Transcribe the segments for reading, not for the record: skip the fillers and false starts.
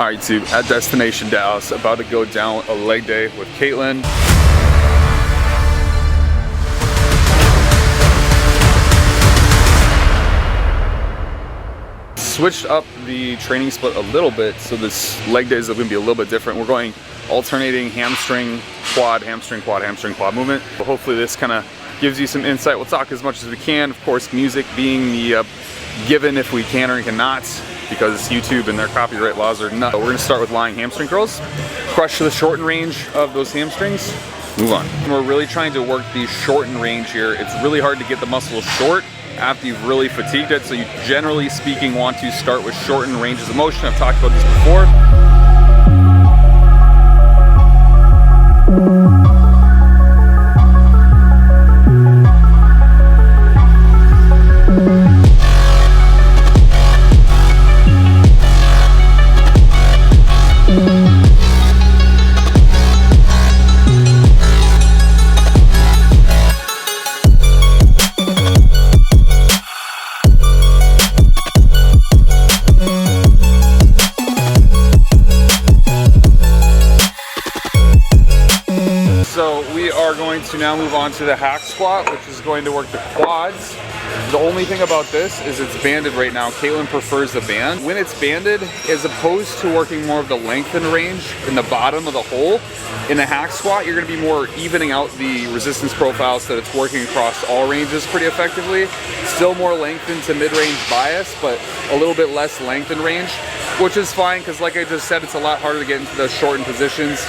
Alright YouTube, at Destination Dallas, about to go down a leg day with Caitlin. Switched up the training split a little bit, so this leg day is going to be a little bit different. We're going alternating hamstring, quad, hamstring, quad, hamstring, quad movement. But hopefully this kind of gives you some insight. We'll talk as much as we can. Of course, music being the given if we can or cannot, because YouTube and their copyright laws are nuts. We're going to start with lying hamstring curls. Crush the shortened range of those hamstrings. Move on. We're really trying to work the shortened range here. It's really hard to get the muscle short after you've really fatigued it, so you generally speaking want to start with shortened ranges of motion. I've talked about this before. So we are going to now move on to the hack squat, which is going to work the quads. The only thing about this is it's banded right now. Caitlin prefers the band. When it's banded, as opposed to working more of the lengthened range in the bottom of the hole, in the hack squat, you're going to be more evening out the resistance profile so that it's working across all ranges pretty effectively. Still more lengthened to mid-range bias, but a little bit less lengthened range, which is fine because like I just said, it's a lot harder to get into the shortened positions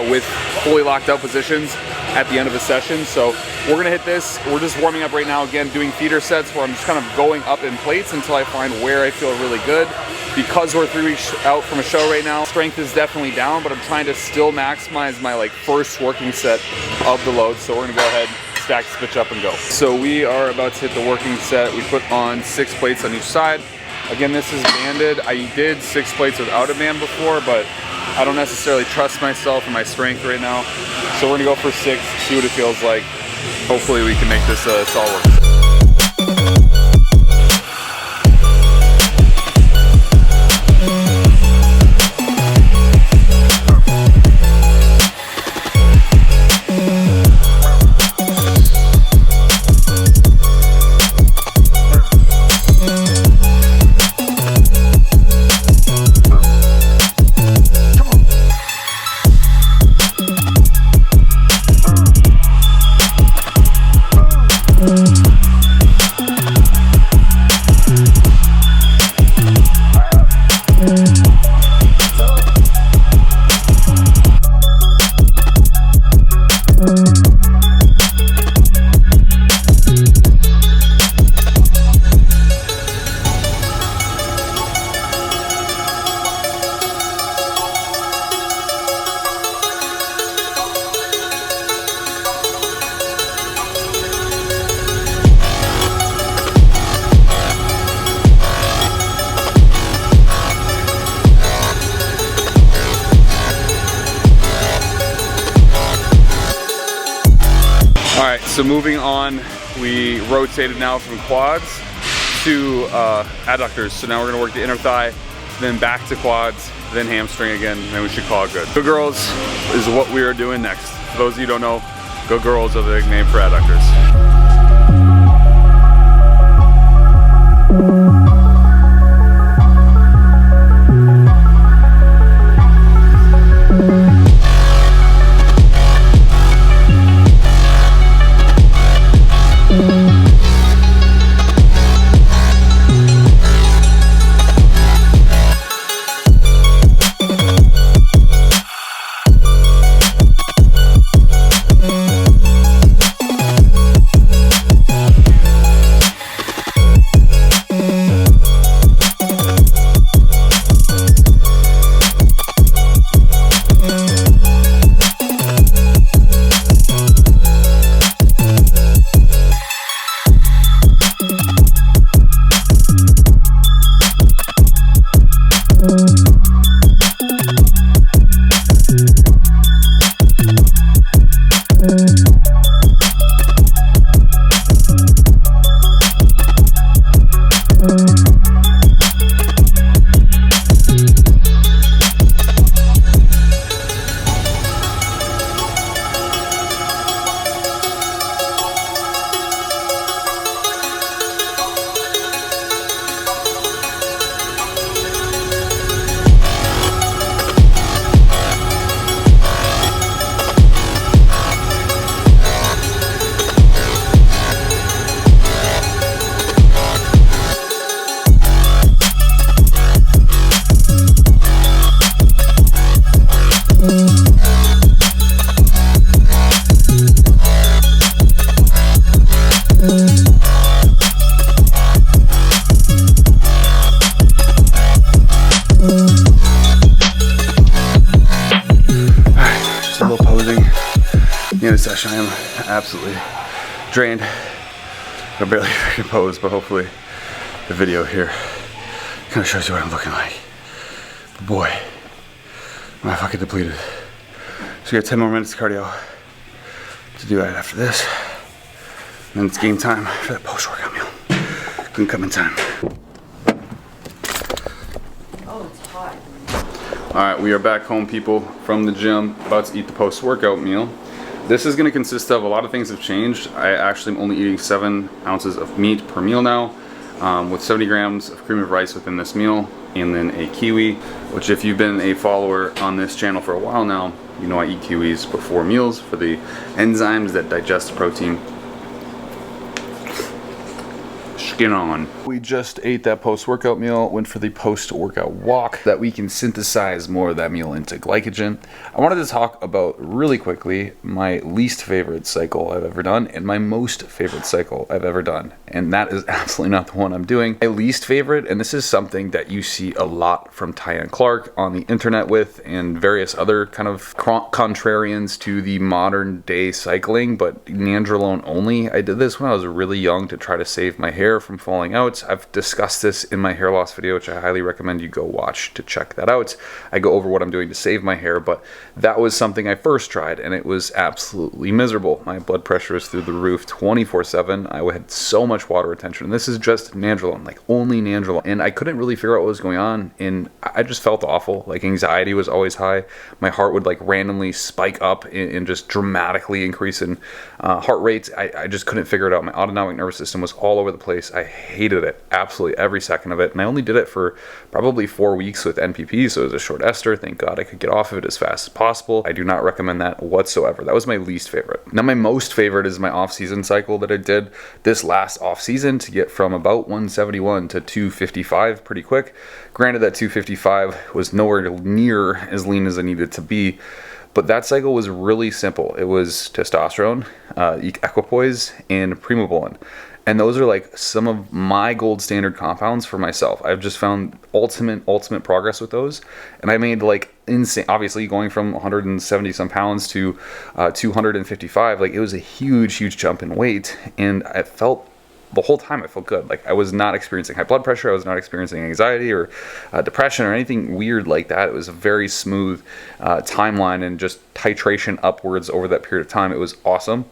with fully locked out positions at the end of the session. So we're gonna hit this. We're just warming up right now, again, doing feeder sets where I'm just kind of going up in plates until I find where I feel really good. Because we're 3 weeks out from a show right now, strength is definitely down, but I'm trying to still maximize my first working set of the load. So we're gonna go ahead, stack this bitch up and go. So we are about to hit the working set. We put on 6 plates on each side. Again, this is banded. I did 6 plates without a band before, but I don't necessarily trust myself and my strength right now. So we're gonna go for 6, see what it feels like. Hopefully we can make this solid work. Alright, so moving on, we rotated now from quads to adductors. So now we're going to work the inner thigh, then back to quads, then hamstring again, and then we should call it good. Good girls is what we are doing next. For those of you who don't know, good girls are the nickname for adductors. this session I am absolutely drained. I barely freaking pose, but hopefully the video here kind of shows you what I'm looking like. But boy, am I fucking depleted. So we got 10 more minutes of cardio to do right after this. And then it's game time for that post-workout meal. Couldn't come in time. Oh, it's hot. Alright, we are back home, people, from the gym, about to eat the post-workout meal. This is going to consist of, a lot of things have changed. I actually am only eating 7 ounces of meat per meal now, with 70 grams of cream of rice within this meal, and then a kiwi, which if you've been a follower on this channel for a while now, you know I eat kiwis before meals for the enzymes that digest protein. Skin on. We just ate that post-workout meal, went for the post-workout walk that we can synthesize more of that meal into glycogen. I wanted to talk about really quickly my least favorite cycle I've ever done and my most favorite cycle I've ever done. And that is absolutely not the one I'm doing. My least favorite, and this is something that you see a lot from Tyann Clark on the internet with and various other kind of contrarians to the modern day cycling, but nandrolone only. I did this when I was really young to try to save my hair from falling out. I've discussed this in my hair loss video, which I highly recommend you go watch to check that out. I go over what I'm doing to save my hair, but that was something I first tried and it was absolutely miserable. My blood pressure was through the roof 24/7. I had so much water retention, and this is just nandrolone, like only nandrolone, and I couldn't really figure out what was going on, and I just felt awful. Like anxiety was always high. My heart would like randomly spike up and just dramatically increase in heart rate. I just couldn't figure it out. My autonomic nervous system was all over the place. I hated it, absolutely every second of it, and I only did it for probably 4 weeks with NPP, so it was a short ester. Thank God I could get off of it as fast as possible. I do not recommend that whatsoever. That was my least favorite. Now my most favorite is my off-season cycle that I did this last off-season to get from about 171 to 255 pretty quick. Granted, that 255 was nowhere near as lean as I needed to be, but that cycle was really simple. It was testosterone, equipoise, and primobolan. And those are like some of my gold standard compounds for myself. I've just found ultimate progress with those. And I made like insane, obviously going from 170 some pounds to 255, like it was a huge jump in weight. And I felt, the whole time I felt good. Like I was not experiencing high blood pressure. I was not experiencing anxiety or depression or anything weird like that. It was a very smooth timeline and just titration upwards over that period of time. It was awesome.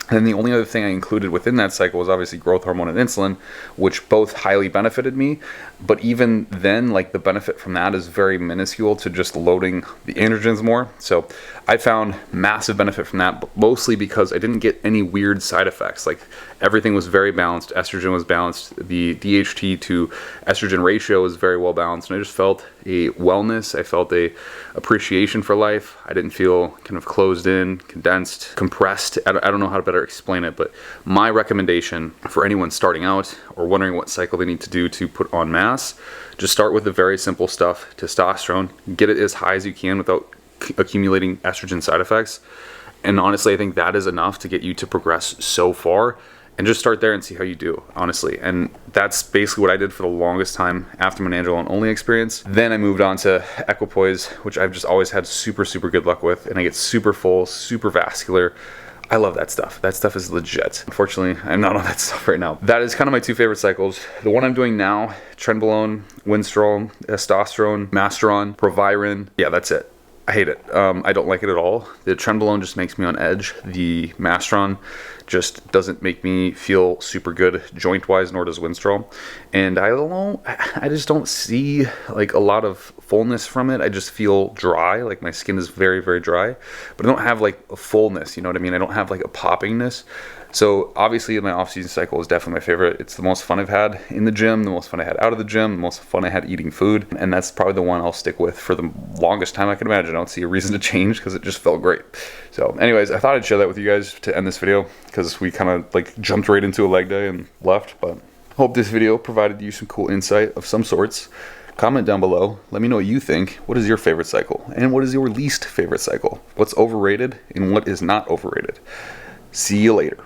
And then the only other thing I included within that cycle was obviously growth hormone and insulin, which both highly benefited me. But even then, like the benefit from that is very minuscule to just loading the androgens more. So I found massive benefit from that, but mostly because I didn't get any weird side effects. Like everything was very balanced. Estrogen was balanced. The DHT to estrogen ratio was very well balanced. And I just felt a wellness. I felt a appreciation for life. I didn't feel kind of closed in, condensed, compressed. I don't know how to better explain it, but my recommendation for anyone starting out or wondering what cycle they need to do to put on mass, just start with the very simple stuff, testosterone, get it as high as you can without accumulating estrogen side effects. And honestly, I think that is enough to get you to progress so far, and just start there and see how you do, honestly. And that's basically what I did for the longest time after my nandrolone only experience. Then I moved on to equipoise, which I've just always had super good luck with, and I get super full, super vascular. I love that stuff. That stuff is legit. Unfortunately, I'm not on that stuff right now. That is kind of my 2 favorite cycles. The one I'm doing now, trenbolone, winstrol, testosterone, masteron, proviron. Yeah, that's it. I hate it. I don't like it at all. The trenbolone just makes me on edge. The masteron just doesn't make me feel super good joint-wise, nor does winstrol. And I don't know, I just don't see like a lot of fullness from it. I just feel dry, like my skin is very dry, but I don't have like a fullness, you know what I mean? I don't have like a poppingness. So obviously my off-season cycle is definitely my favorite. It's the most fun I've had in the gym, the most fun I had out of the gym, the most fun I had eating food, and that's probably the one I'll stick with for the longest time I can imagine. I don't see a reason to change because it just felt great. So anyways, I thought I'd share that with you guys to end this video because we kind of like jumped right into a leg day and left, but hope this video provided you some cool insight of some sorts. Comment down below. Let me know what you think. What is your favorite cycle? And what is your least favorite cycle? What's overrated and what is not overrated? See you later.